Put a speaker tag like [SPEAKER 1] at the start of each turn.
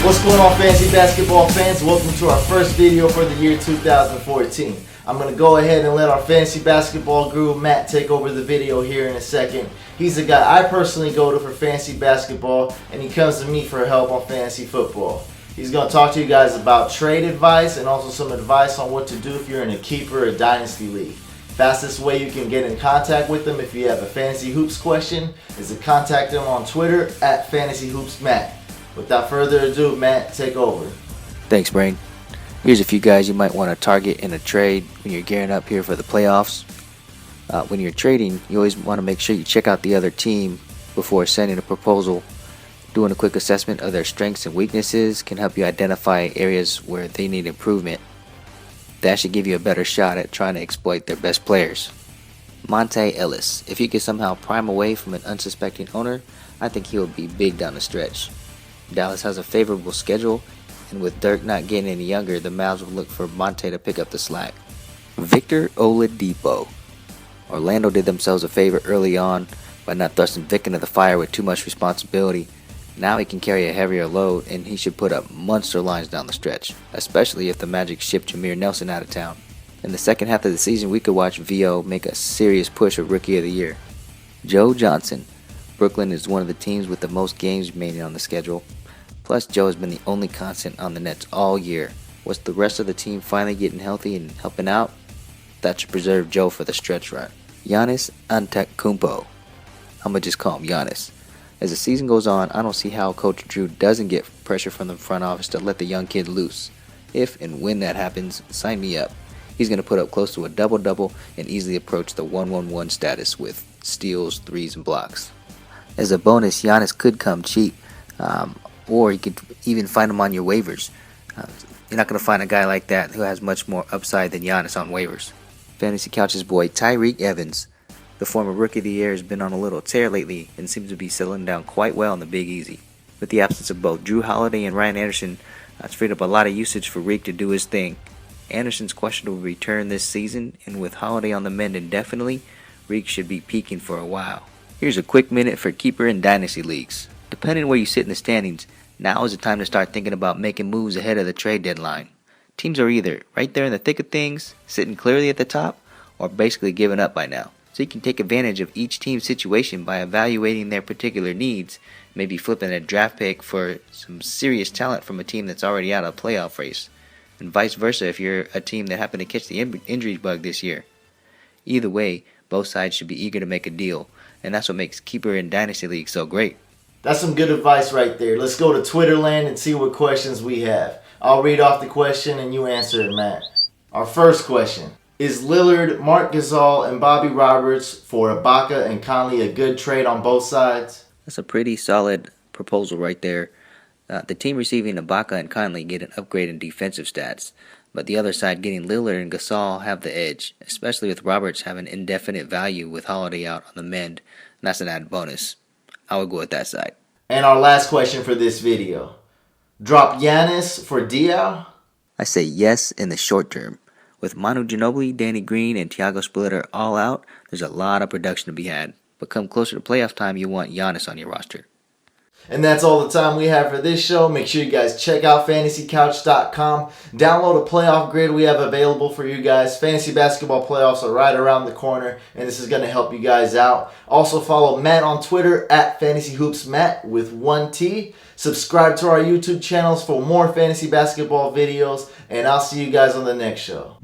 [SPEAKER 1] What's going on, fantasy basketball fans? Welcome to our first video for the year 2014. I'm going to go ahead and let our fantasy basketball guru Matt take over the video here in a second. He's the guy I personally go to for fantasy basketball, and he comes to me for help on fantasy football. He's going to talk to you guys about trade advice and also some advice on what to do if you're in a keeper or dynasty league. Fastest way you can get in contact with him if you have a fantasy hoops question is to contact him on Twitter at fantasyhoopsmatt. Without further ado, Matt, take over.
[SPEAKER 2] Thanks, Brain. Here's a few guys you might want to target in a trade when you're gearing up here for the playoffs. When you're trading, you always want to make sure you check out the other team before sending a proposal. Doing a quick assessment of their strengths and weaknesses can help you identify areas where they need improvement. That should give you a better shot at trying to exploit their best players. Monte Ellis. If you could somehow prime away from an unsuspecting owner, I think he will be big down the stretch. Dallas has a favorable schedule, and with Dirk not getting any younger, the Mavs will look for Monte to pick up the slack. Victor Oladipo. Orlando did themselves a favor early on by not thrusting Vic into the fire with too much responsibility. Now he can carry a heavier load, and he should put up monster lines down the stretch, especially if the Magic ship Jameer Nelson out of town. In the second half of the season, we could watch VO make a serious push of Rookie of the Year. Joe Johnson. Brooklyn is one of the teams with the most games remaining on the schedule. Plus, Joe has been the only constant on the Nets all year. With the rest of the team finally getting healthy and helping out, that should preserve Joe for the stretch run. Giannis Antetokounmpo. I'm going to just call him Giannis. As the season goes on, I don't see how Coach Drew doesn't get pressure from the front office to let the young kid loose. If and when that happens, sign me up. He's going to put up close to a double-double and easily approach the 1-1-1 status with steals, threes, and blocks. As a bonus, Giannis could come cheap. Or you could even find him on your waivers. You're not going to find a guy like that who has much more upside than Giannis on waivers. Fantasy Couch's boy Tyreke Evans, the former Rookie of the Year, has been on a little tear lately and seems to be settling down quite well in the Big Easy. With the absence of both Drew Holiday and Ryan Anderson, it's freed up a lot of usage for Reek to do his thing. Anderson's questionable return this season, and with Holiday on the mend indefinitely, Reek should be peaking for a while. Here's a quick minute for keeper and dynasty leagues. Depending where you sit in the standings, now is the time to start thinking about making moves ahead of the trade deadline. Teams are either right there in the thick of things, sitting clearly at the top, or basically giving up by now. So you can take advantage of each team's situation by evaluating their particular needs, maybe flipping a draft pick for some serious talent from a team that's already out of the playoff race, and vice versa if you're a team that happened to catch the injury bug this year. Either way, both sides should be eager to make a deal, and that's what makes keeper and dynasty league so great.
[SPEAKER 1] That's some good advice right there. Let's go to Twitter land and see what questions we have. I'll read off the question and you answer it, Matt. Our first question. Is Lillard, Marc Gasol, and Bobby Roberts for Ibaka and Conley a good trade on both sides?
[SPEAKER 2] That's a pretty solid proposal right there. The team receiving Ibaka and Conley get an upgrade in defensive stats, but the other side getting Lillard and Gasol have the edge, especially with Roberts having indefinite value with Holiday out on the mend, and that's an added bonus. I would go with that side.
[SPEAKER 1] And our last question for this video. Drop Giannis for Diaw?
[SPEAKER 2] I say yes in the short term. With Manu Ginobili, Danny Green, and Thiago Splitter all out, there's a lot of production to be had. But come closer to playoff time, you want Giannis on your roster.
[SPEAKER 1] And that's all the time we have for this show. Make sure you guys check out fantasycouch.com. Download a playoff grid we have available for you guys. Fantasy basketball playoffs are right around the corner, and this is going to help you guys out. Also follow Matt on Twitter at fantasyhoopsmatt with 1T. Subscribe to our YouTube channels for more fantasy basketball videos, and I'll see you guys on the next show.